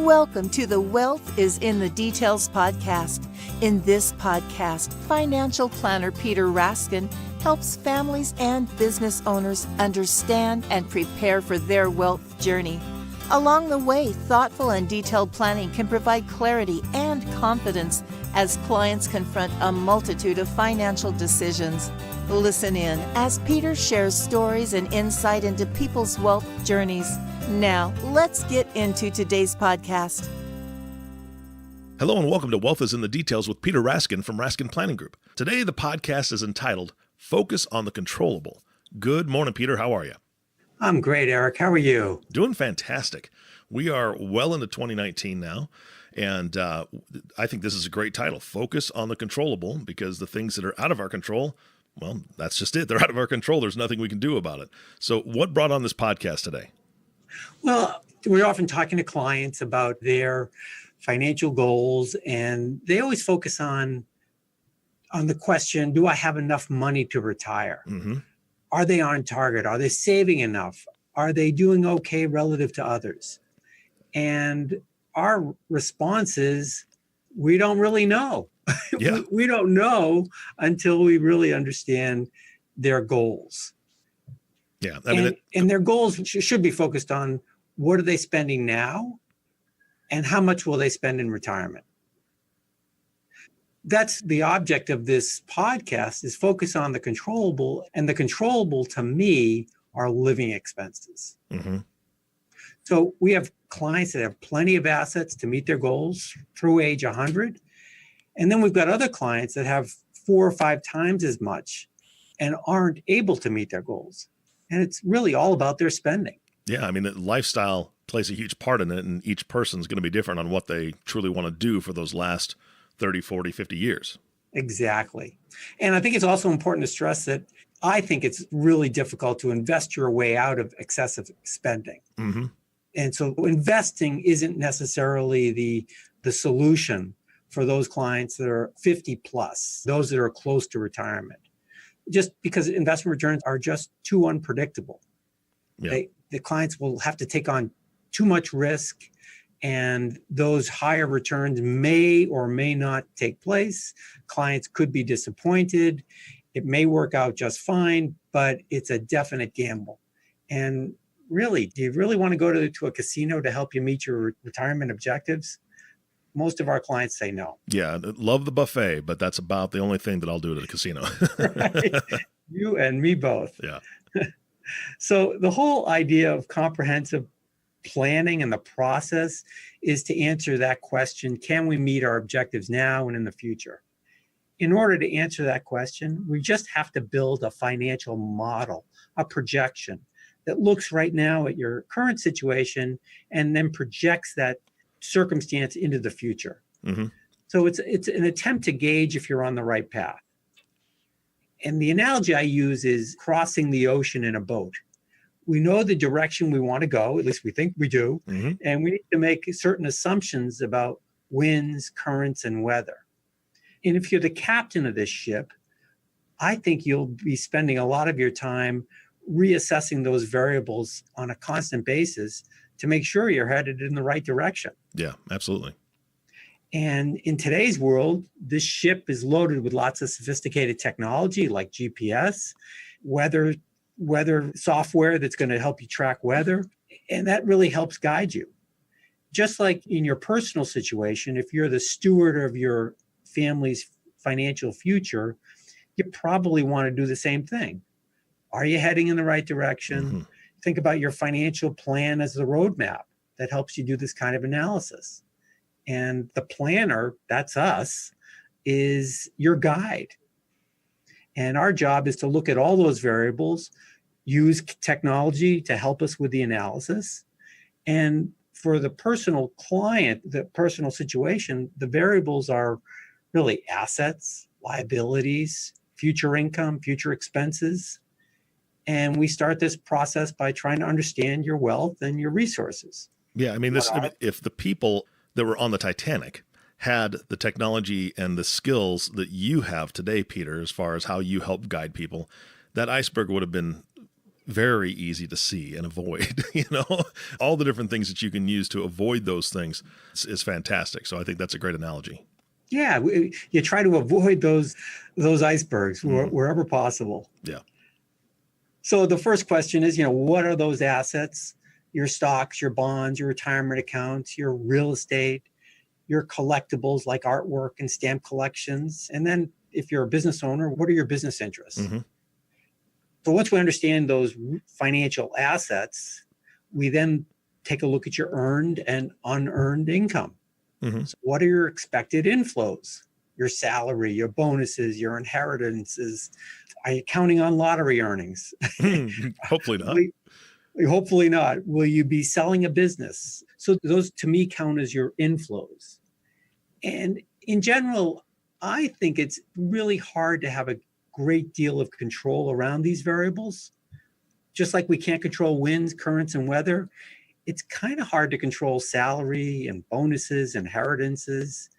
Welcome to the Wealth is in the Details podcast. In this podcast, financial planner Peter Raskin helps families and business owners understand and prepare for their wealth journey. Along the way, thoughtful and detailed planning can provide clarity and confidence as clients confront a multitude of financial decisions. Listen in as Peter shares stories and insight into people's wealth journeys. Now, let's get into today's podcast. Hello and welcome to Wealth is in the Details with Peter Raskin from Raskin Planning Group. Today, the podcast is entitled Focus on the Controllable. Good morning, Peter. How are you? I'm great, Eric. How are you? Doing fantastic. We are well into 2019 now, and I think this is a great title, Focus on the Controllable, because the things that are out of our control, well, that's just it. They're out of our control. There's nothing we can do about it. So what brought on this podcast today? Well, we're often talking to clients about their financial goals, and they always focus on the question, do I have enough money to retire? Mm-hmm. Are they on target? Are they saving enough? Are they doing okay relative to others? And our response is, we don't really know. Yeah. We don't know until we really understand their goals. Yeah. And their goals should be focused on what are they spending now and how much will they spend in retirement. That's the object of this podcast, is focus on the controllable, and the controllable to me are living expenses. Mm-hmm. So we have clients that have plenty of assets to meet their goals through age 100. And then we've got other clients that have 4 or 5 times as much and aren't able to meet their goals. And it's really all about their spending. Yeah. I mean, the lifestyle plays a huge part in it, and each person's going to be different on what they truly want to do for those last 30, 40, 50 years. Exactly. And I think it's also important to stress that I think it's really difficult to invest your way out of excessive spending. Mm-hmm. And so investing isn't necessarily the solution for those clients that are 50 plus, those that are close to retirement, just because investment returns are just too unpredictable. Yeah. The clients will have to take on too much risk, and those higher returns may or may not take place. Clients could be disappointed. It may work out just fine, but it's a definite gamble. And really, do you really want to go to a casino to help you meet your retirement objectives? Most of our clients say no. Yeah. Love the buffet, but that's about the only thing that I'll do at a casino. Right? You and me both. Yeah. So the whole idea of comprehensive planning and the process is to answer that question, can we meet our objectives now and in the future? In order to answer that question, we just have to build a financial model, a projection that looks right now at your current situation and then projects that circumstance into the future. Mm-hmm. So it's an attempt to gauge if you're on the right path. And the analogy I use is crossing the ocean in a boat. We know the direction we want to go, at least we think we do, Mm-hmm. and we need to make certain assumptions about winds, currents, and weather. And if you're the captain of this ship, I think you'll be spending a lot of your time reassessing those variables on a constant basis to make sure you're headed in the right direction. Yeah, absolutely. And in today's world, this ship is loaded with lots of sophisticated technology like GPS, weather software that's going to help you track weather. And that really helps guide you. Just like in your personal situation, if you're the steward of your family's financial future, you probably want to do the same thing. Are you heading in the right direction? Mm-hmm. Think about your financial plan as the roadmap that helps you do this kind of analysis. And the planner, that's us, is your guide. And our job is to look at all those variables, use technology to help us with the analysis. And for the personal client, the personal situation, the variables are really assets, liabilities, future income, future expenses. And we start this process by trying to understand your wealth and your resources. Yeah. I mean, if the people that were on the Titanic had the technology and the skills that you have today, Peter, as far as how you help guide people, that iceberg would have been very easy to see and avoid. All the different things that you can use to avoid those things is fantastic. So I think that's a great analogy. Yeah, you try to avoid those icebergs wherever possible. Yeah. So the first question is, what are those assets? Your stocks, your bonds, your retirement accounts, your real estate, your collectibles like artwork and stamp collections. And then if you're a business owner, what are your business interests? Mm-hmm. So once we understand those financial assets, we then take a look at your earned and unearned income. Mm-hmm. So what are your expected inflows? Your salary, your bonuses, your inheritances. Are you counting on lottery earnings? Hopefully not. Hopefully not. Will you be selling a business? So those to me count as your inflows. And in general, I think it's really hard to have a great deal of control around these variables. Just like we can't control winds, currents, and weather, it's kind of hard to control salary and bonuses, inheritances,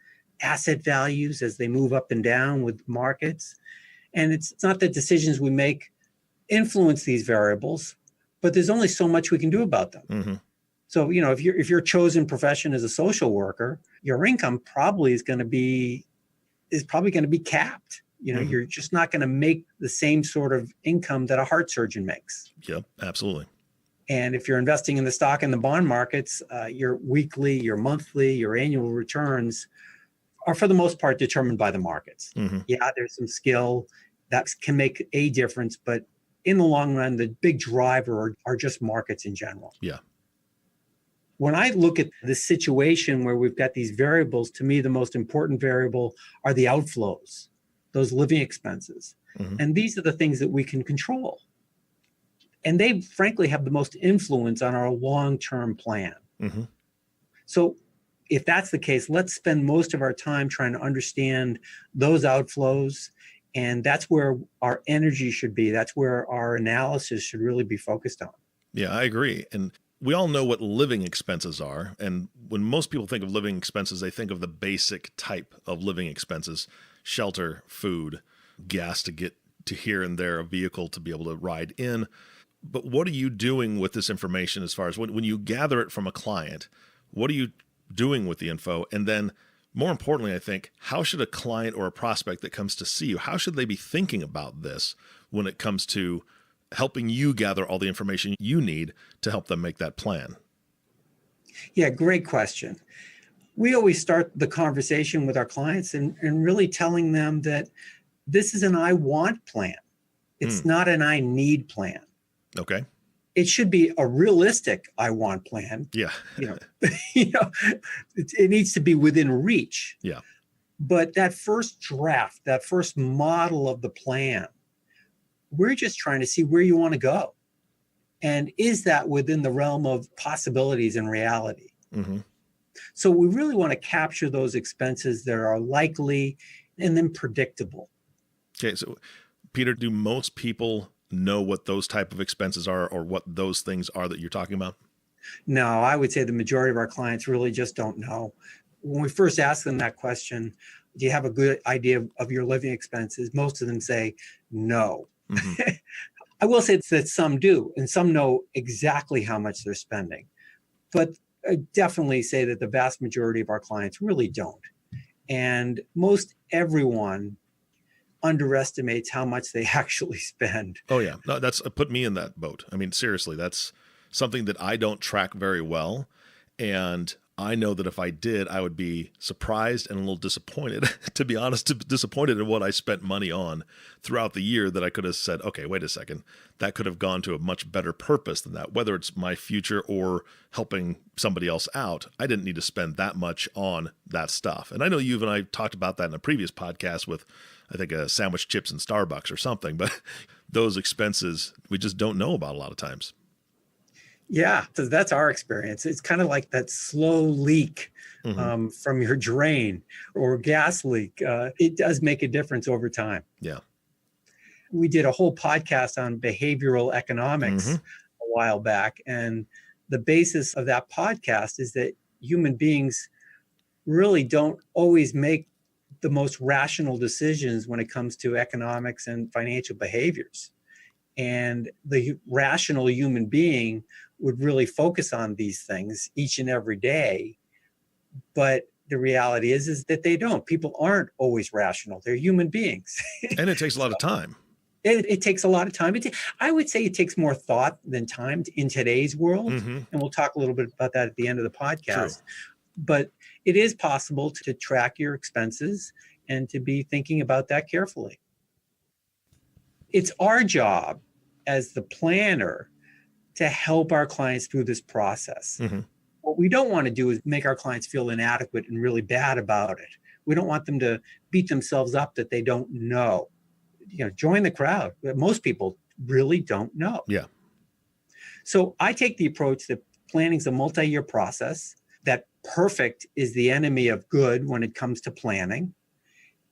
asset values as they move up and down with markets. And it's not that decisions we make influence these variables, but there's only so much we can do about them. Mm-hmm. So, if your chosen profession is a social worker, your income probably is probably going to be capped. You're just not going to make the same sort of income that a heart surgeon makes. Yep, absolutely. And if you're investing in the stock and the bond markets, your weekly, your monthly, your annual returns are for the most part determined by the markets. Mm-hmm. Yeah, there's some skill that can make a difference, but in the long run, the big driver are just markets in general. Yeah. When I look at the situation where we've got these variables, to me, the most important variable are the outflows, those living expenses. Mm-hmm. And these are the things that we can control. And they frankly have the most influence on our long-term plan. Mm-hmm. So if that's the case, let's spend most of our time trying to understand those outflows. And that's where our energy should be. That's where our analysis should really be focused on. Yeah, I agree. And we all know what living expenses are. And when most people think of living expenses, they think of the basic type of living expenses: shelter, food, gas to get to here and there, a vehicle to be able to ride in. But what are you doing with this information as far as when you gather it from a client? What are you doing with the info? And then more importantly, I think, how should a client or a prospect that comes to see you, how should they be thinking about this when it comes to helping you gather all the information you need to help them make that plan? Yeah, great question. We always start the conversation with our clients and really telling them that this is an I want plan. It's not an I need plan. Okay. It should be a realistic I want plan. Yeah. It needs to be within reach. Yeah. But that first draft, that first model of the plan, we're just trying to see where you want to go. And is that within the realm of possibilities and reality? Mm-hmm. So we really want to capture those expenses that are likely and then predictable. Okay. So, Peter, do most people know what those type of expenses are or what those things are that you're talking about? No, I would say the majority of our clients really just don't know. When we first ask them that question, do you have a good idea of your living expenses? Most of them say no. Mm-hmm. I will say that some do, and some know exactly how much they're spending. But I definitely say that the vast majority of our clients really don't. And most everyone underestimates how much they actually spend. Oh yeah. No, that's put me in that boat. I mean, seriously, that's something that I don't track very well. And I know that if I did, I would be surprised and a little disappointed, to be honest, disappointed in what I spent money on throughout the year, that I could have said, okay, wait a second, that could have gone to a much better purpose than that. Whether it's my future or helping somebody else out, I didn't need to spend that much on that stuff. And I know you and I talked about that in a previous podcast with, I think, sandwich chips and Starbucks or something, but those expenses we just don't know about a lot of times. Yeah, so that's our experience. It's kind of like that slow leak from your drain or gas leak. It does make a difference over time. Yeah. We did a whole podcast on behavioral economics a while back. And the basis of that podcast is that human beings really don't always make the most rational decisions when it comes to economics and financial behaviors. And the rational human being would really focus on these things each and every day. But the reality is that they don't. People aren't always rational. They're human beings. And it takes a lot of time. It takes a lot of time. I would say it takes more thought than time in today's world. And we'll talk a little bit about that at the end of the podcast. True. But it is possible to track your expenses and to be thinking about that carefully. It's our job as the planner to help our clients through this process. What we don't want to do is make our clients feel inadequate and really bad about it. We don't want them to beat themselves up that they don't know. Join the crowd. Most people really don't know. Yeah. So I take the approach that planning is a multi-year process, that perfect is the enemy of good when it comes to planning.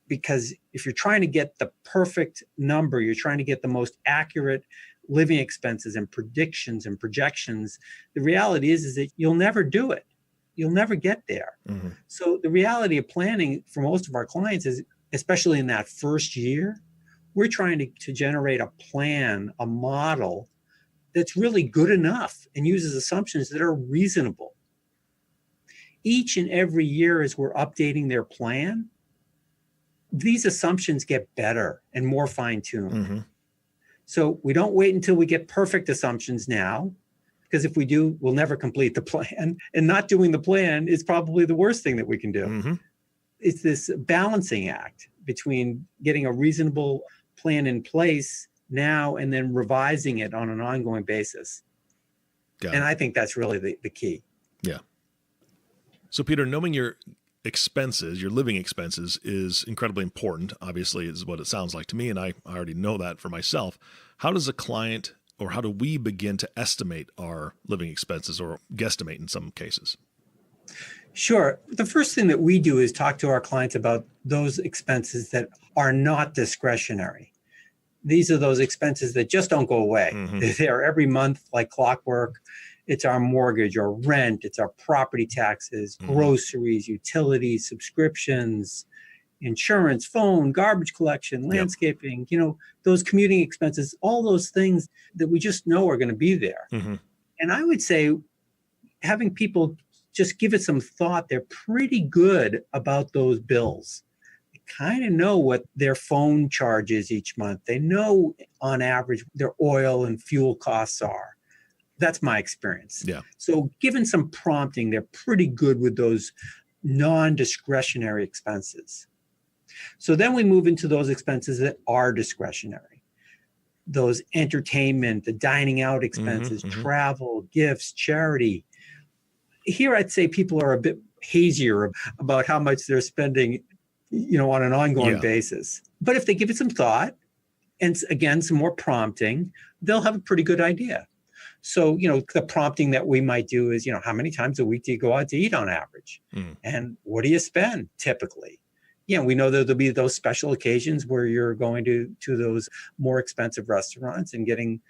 Because if you're trying to get the perfect number, you're trying to get the most accurate living expenses and predictions and projections, the reality is that you'll never do it. You'll never get there. So the reality of planning for most of our clients is, especially in that first year, we're trying to generate a plan, a model that's really good enough and uses assumptions that are reasonable. Each and every year as we're updating their plan, these assumptions get better and more fine-tuned. So we don't wait until we get perfect assumptions now, because if we do, we'll never complete the plan. And not doing the plan is probably the worst thing that we can do. It's this balancing act between getting a reasonable plan in place now and then revising it on an ongoing basis. And I think that's really the key. Yeah. So Peter, knowing your expenses, your living expenses, is incredibly important, obviously, is what it sounds like to me. And I already know that for myself. How does a client, or how do we begin to estimate our living expenses, or guesstimate in some cases? Sure. The first thing that we do is talk to our clients about those expenses that are not discretionary. These are those expenses that just don't go away. They're every month like clockwork. It's our mortgage or rent. It's our property taxes, groceries, utilities, subscriptions, insurance, phone, garbage collection, landscaping, those commuting expenses, all those things that we just know are going to be there. And I would say having people just give it some thought, they're pretty good about those bills. They kind of know what their phone charge is each month. They know on average their oil and fuel costs are. That's my experience. Yeah. So given some prompting, they're pretty good with those non-discretionary expenses. So then we move into those expenses that are discretionary. Those entertainment, the dining out expenses, travel, gifts, charity. Here I'd say people are a bit hazier about how much they're spending, on an ongoing basis. But if they give it some thought and again, some more prompting, they'll have a pretty good idea. So, the prompting that we might do is, how many times a week do you go out to eat on average? And what do you spend typically? We know that there'll be those special occasions where you're going to those more expensive restaurants and getting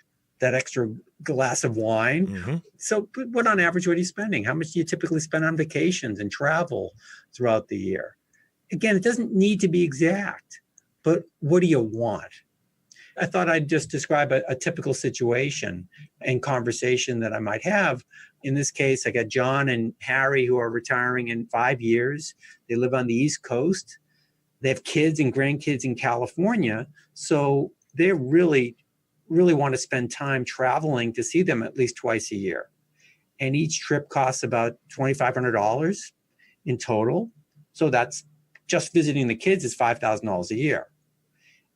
that extra glass of wine. So what on average, what are you spending? How much do you typically spend on vacations and travel throughout the year? Again, it doesn't need to be exact, but what do you want? I thought I'd just describe a typical situation and conversation that I might have. In this case, I got John and Harry who are retiring in 5 years. They live on the East Coast. They have kids and grandkids in California. So they really want to spend time traveling to see them at least twice a year. And each trip costs about $2,500 in total. So that's just visiting the kids is $5,000 a year.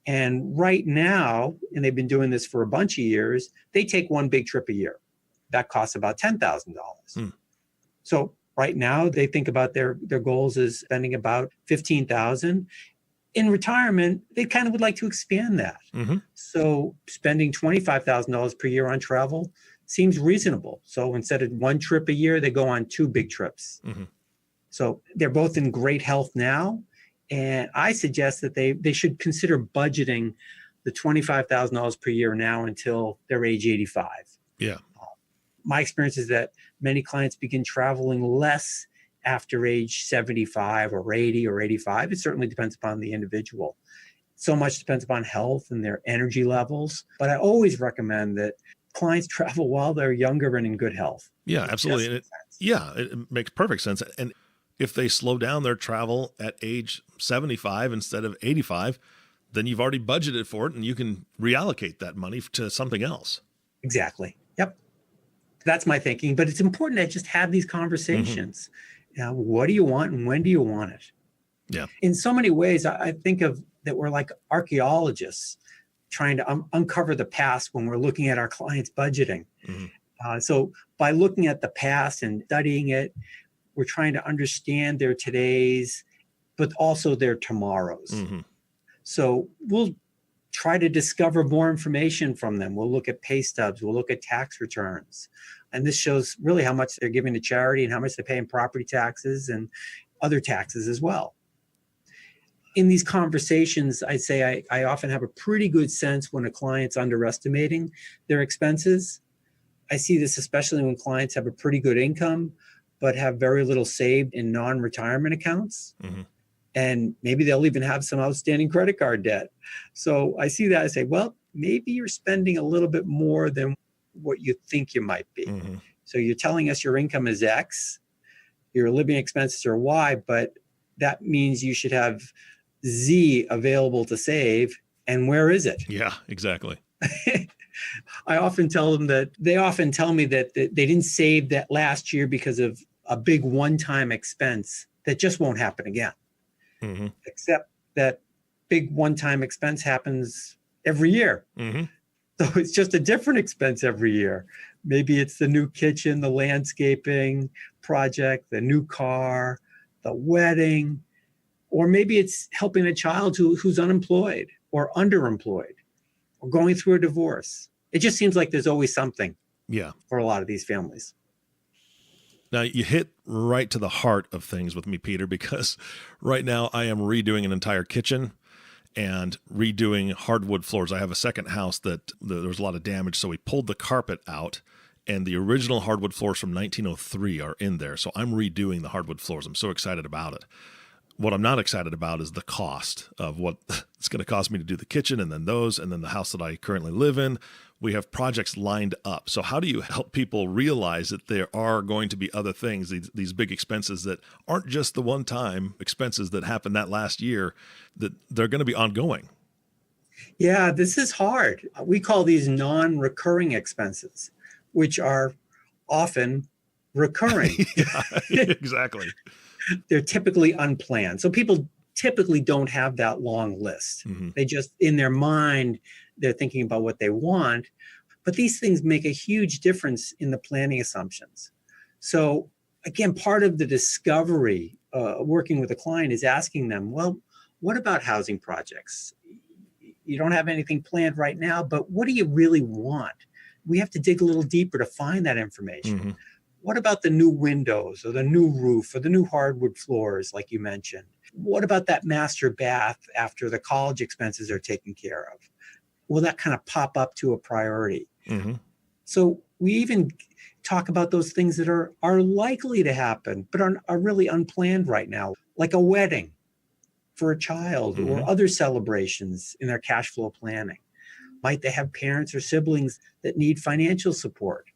And right now, and they've been doing this for a bunch of years, they take one big trip a year. That costs about $10,000. So right now, they think about their goals as spending about $15,000. In retirement, they kind of would like to expand that. So spending $25,000 per year on travel seems reasonable. So instead of one trip a year, they go on 2 big trips. So they're both in great health now. And I suggest that they should consider budgeting the $25,000 per year now until they're age 85. Yeah. My experience is that many clients begin traveling less after age 75 or 80 or 85. It certainly depends upon the individual. So much depends upon health and their energy levels. But I always recommend that clients travel while they're younger and in good health. Yeah, It absolutely. just And makes sense. it makes perfect sense. And if they slow down their travel at age 75 instead of 85, then you've already budgeted for it and you can reallocate that money to something else. Exactly. Yep. That's my thinking. But it's important to just have these Hmm. conversations. What do you want and when do you want it? Yeah. In so many ways, I think of that we're like archaeologists trying to uncover the past when we're looking at our clients' budgeting. Hmm. So by looking at the past and studying it, we're trying to understand their todays, but also their tomorrows. Hmm. So we'll try to discover more information from them. We'll look at pay stubs, we'll look at tax returns. And this shows really how much they're giving to charity and how much they pay in property taxes and other taxes as well. In these conversations, I'd say I often have a pretty good sense when a client's underestimating their expenses. I see this especially when clients have a pretty good income, but have very little saved in non-retirement accounts. Hmm. And maybe they'll even have some outstanding credit card debt. So I see that, I say, well, maybe you're spending a little bit more than what you think you might be. Hmm. So you're telling us your income is X, your living expenses are Y, but that means you should have Z available to save. And where is it? Yeah, exactly. I often tell them that they often tell me that they didn't save that last year because of a big one-time expense that just won't happen again. Hmm. Except that big one-time expense happens every year. Hmm. So it's just a different expense every year. Maybe it's the new kitchen, the landscaping project, the new car, the wedding, or maybe it's helping a child who's unemployed or underemployed or going through a divorce. It just seems like there's always something Yeah. for a lot of these families. Now, you hit right to the heart of things with me, Peter, because right now I am redoing an entire kitchen and redoing hardwood floors. I have a second house that there was a lot of damage, so we pulled the carpet out, and the original hardwood floors from 1903 are in there. So I'm redoing the hardwood floors. I'm so excited about it. What I'm not excited about is the cost of what it's going to cost me to do the kitchen and then the house that I currently live in. We have projects lined up. So how do you help people realize that there are going to be other things, these big expenses that aren't just the one-time expenses that happened that last year, that they're going to be ongoing? Yeah, this is hard. We call these non-recurring expenses, which are often recurring. Yeah, exactly. They're typically unplanned. So people typically don't have that long list. Hmm. They just, in their mind, they're thinking about what they want. But these things make a huge difference in the planning assumptions. So again, part of the discovery working with a client is asking them, well, what about housing projects? You don't have anything planned right now, but what do you really want? We have to dig a little deeper to find that information. Hmm. What about the new windows or the new roof or the new hardwood floors, like you mentioned? What about that master bath after the college expenses are taken care of? Will that kind of pop up to a priority? Hmm. So we even talk about those things that are likely to happen, but are really unplanned right now, like a wedding for a child Hmm. or other celebrations in their cash flow planning. Might they have parents or siblings that need financial support?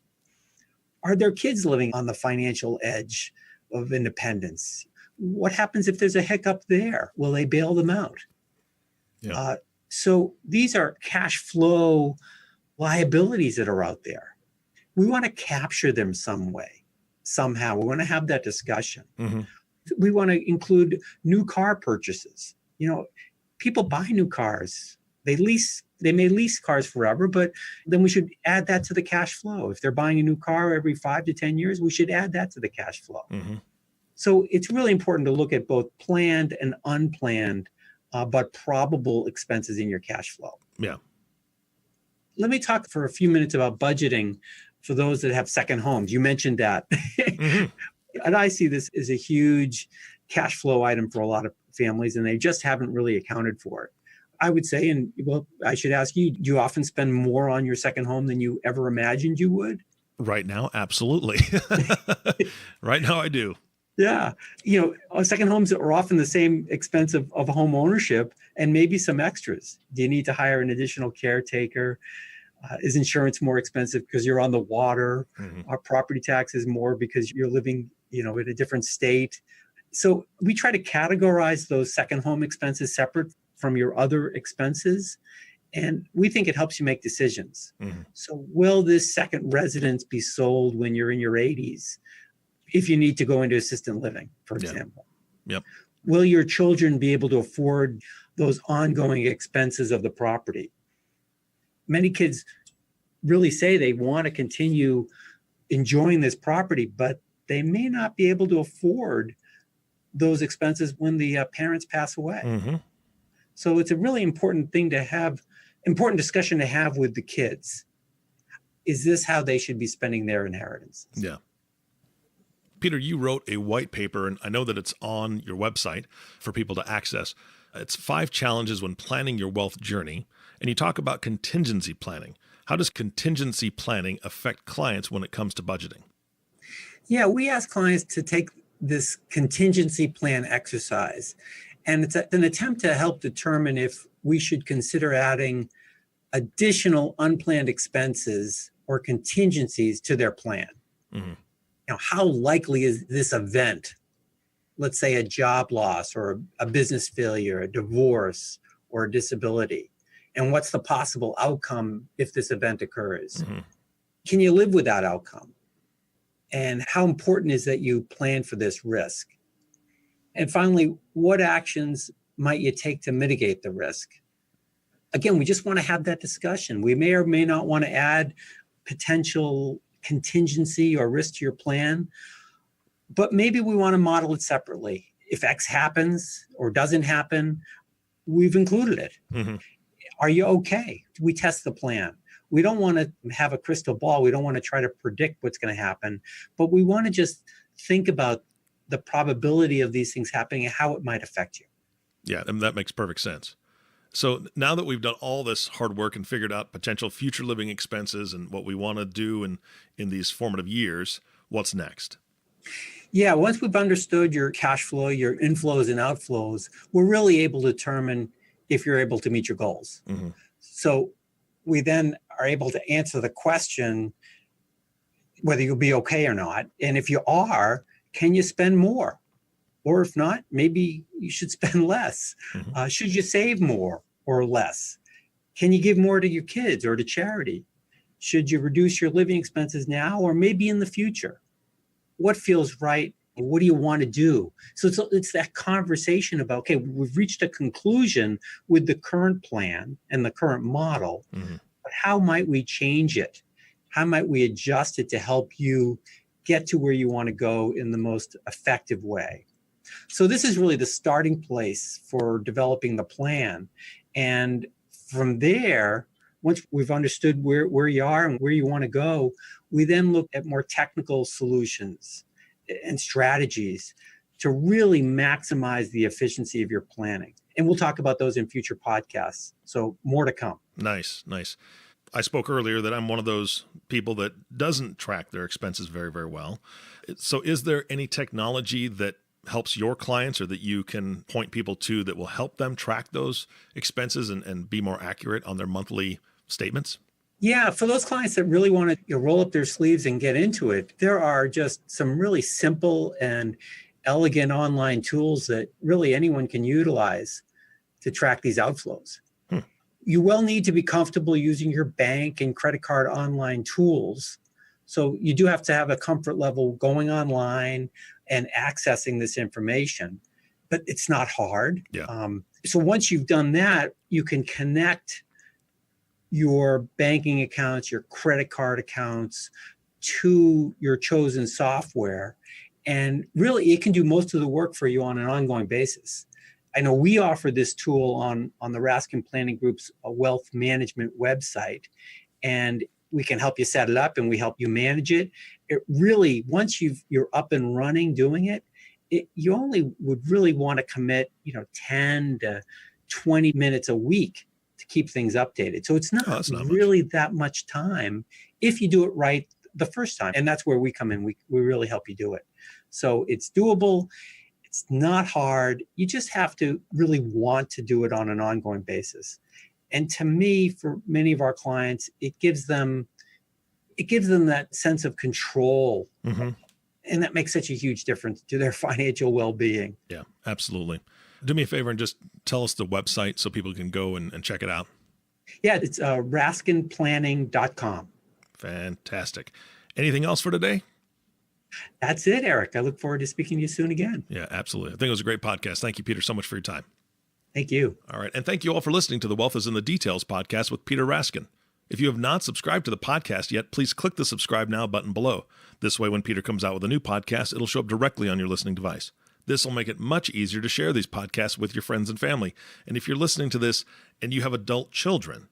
Are their kids living on the financial edge of independence? What happens if there's a hiccup there? Will they bail them out? Yeah. So these are cash flow liabilities that are out there. We want to capture them some way, somehow. We want to have that discussion. Hmm. We want to include new car purchases. People buy new cars. They may lease cars forever, but then we should add that to the cash flow. If they're buying a new car every 5 to 10 years, we should add that to the cash flow. Hmm. So it's really important to look at both planned and unplanned, but probable expenses in your cash flow. Yeah. Let me talk for a few minutes about budgeting for those that have second homes. You mentioned that. Hmm. And I see this as a huge cash flow item for a lot of families, and they just haven't really accounted for it. I would say, and well, I should ask you, do you often spend more on your second home than you ever imagined you would? Right now, absolutely. Right now, I do. Yeah. Second homes are often the same expense of home ownership and maybe some extras. Do you need to hire an additional caretaker? Is insurance more expensive because you're on the water? Are property taxes more because you're living, in a different state? So we try to categorize those second home expenses separate from your other expenses. And we think it helps you make decisions. So will this second residence be sold when you're in your 80s? If you need to go into assisted living, for example. Yep. Will your children be able to afford those ongoing expenses of the property? Many kids really say they want to continue enjoying this property, but they may not be able to afford those expenses when the parents pass away. So it's a really important discussion to have with the kids. Is this how they should be spending their inheritance? Yeah. Peter, you wrote a white paper, and I know that it's on your website for people to access. It's 5 challenges when planning your wealth journey, and you talk about contingency planning. How does contingency planning affect clients when it comes to budgeting? Yeah, we ask clients to take this contingency plan exercise, and it's an attempt to help determine if we should consider adding additional unplanned expenses or contingencies to their plan. How likely is this event? Let's say a job loss or a business failure, a divorce, or a disability. And what's the possible outcome if this event occurs? Can you live with that outcome? And how important is that you plan for this risk? And finally, what actions might you take to mitigate the risk? Again, we just want to have that discussion. We may or may not want to add potential contingency or risk to your plan, but maybe we want to model it separately. If X happens or doesn't happen, we've included it. Are you okay? We test the plan. We don't want to have a crystal ball. We don't want to try to predict what's going to happen, but we want to just think about the probability of these things happening and how it might affect you. Yeah, and that makes perfect sense. So now that we've done all this hard work and figured out potential future living expenses and what we want to do in these formative years, what's next? Yeah, once we've understood your cash flow, your inflows and outflows, we're really able to determine if you're able to meet your goals. So we then are able to answer the question whether you'll be okay or not. And if you are, can you spend more? Or if not, maybe you should spend less. Should you save more or less? Can you give more to your kids or to charity? Should you reduce your living expenses now or maybe in the future? What feels right? What do you want to do? So it's that conversation about, okay, we've reached a conclusion with the current plan and the current model, but how might we change it? How might we adjust it to help you get to where you want to go in the most effective way? So this is really the starting place for developing the plan. And from there, once we've understood where you are and where you want to go, we then look at more technical solutions and strategies to really maximize the efficiency of your planning. And we'll talk about those in future podcasts. So more to come. Nice. I spoke earlier that I'm one of those people that doesn't track their expenses very, very well. So is there any technology that helps your clients or that you can point people to that will help them track those expenses and be more accurate on their monthly statements? Yeah, for those clients that really want to roll up their sleeves and get into it, there are just some really simple and elegant online tools that really anyone can utilize to track these outflows. You will need to be comfortable using your bank and credit card online tools. So you do have to have a comfort level going online and accessing this information, but it's not hard. So once you've done that, you can connect your banking accounts, your credit card accounts to your chosen software. And really, it can do most of the work for you on an ongoing basis. I know we offer this tool on the Raskin Planning Group's wealth management website, and we can help you set it up and we help you manage it. It really, once you're up and running doing it, you only would really want to commit, 10 to 20 minutes a week to keep things updated. So it's not really that much time if you do it right the first time. And that's where we come in. We really help you do it. So it's doable. It's not hard. You just have to really want to do it on an ongoing basis. And to me, for many of our clients, it gives them that sense of control. Mm-hmm. And that makes such a huge difference to their financial well-being. Yeah, absolutely. Do me a favor and just tell us the website so people can go and check it out. Yeah, it's raskinplanning.com. Fantastic. Anything else for today? That's it, Eric. I look forward to speaking to you soon again. Yeah, absolutely. I think it was a great podcast. Thank you, Peter, so much for your time. Thank you. All right. And thank you all for listening to the Wealth is in the Details podcast with Peter Raskin. If you have not subscribed to the podcast yet, please click the subscribe now button below. This way, when Peter comes out with a new podcast, it'll show up directly on your listening device. This will make it much easier to share these podcasts with your friends and family. And if you're listening to this and you have adult children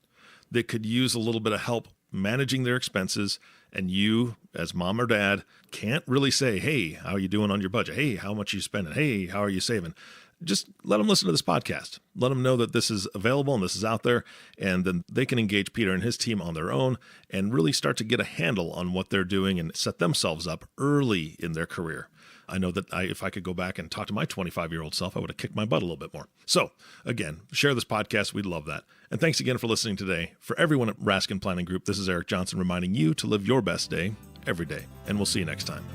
that could use a little bit of help managing their expenses, and you, as mom or dad, can't really say, hey, how are you doing on your budget? Hey, how much are you spending? Hey, how are you saving? Just let them listen to this podcast. Let them know that this is available and this is out there, and then they can engage Peter and his team on their own and really start to get a handle on what they're doing and set themselves up early in their career. I know that if I could go back and talk to my 25-year-old self, I would have kicked my butt a little bit more. So again, share this podcast. We'd love that. And thanks again for listening today. For everyone at Raskin Planning Group, this is Eric Johnson reminding you to live your best day every day. And we'll see you next time.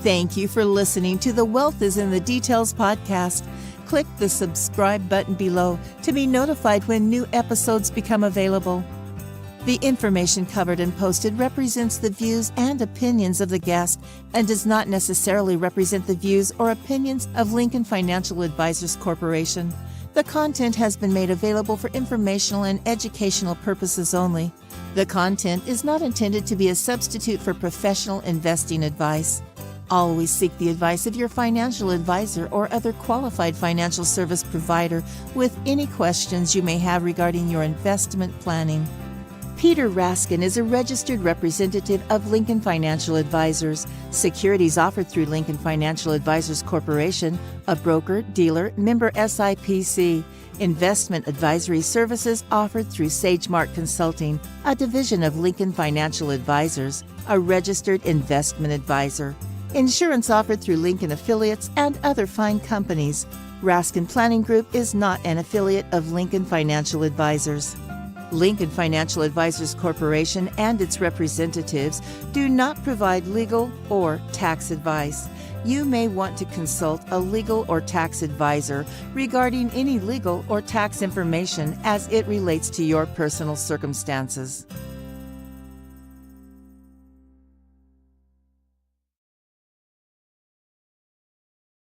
Thank you for listening to the Wealth is in the Details podcast. Click the subscribe button below to be notified when new episodes become available. The information covered and posted represents the views and opinions of the guest and does not necessarily represent the views or opinions of Lincoln Financial Advisors Corporation. The content has been made available for informational and educational purposes only. The content is not intended to be a substitute for professional investing advice. Always seek the advice of your financial advisor or other qualified financial service provider with any questions you may have regarding your investment planning. Peter Raskin is a registered representative of Lincoln Financial Advisors. Securities offered through Lincoln Financial Advisors Corporation, a broker, dealer, member SIPC. Investment advisory services offered through SageMark Consulting, a division of Lincoln Financial Advisors, a registered investment advisor. Insurance offered through Lincoln affiliates and other fine companies. Raskin Planning Group is not an affiliate of Lincoln Financial Advisors. Lincoln Financial Advisors Corporation and its representatives do not provide legal or tax advice. You may want to consult a legal or tax advisor regarding any legal or tax information as it relates to your personal circumstances.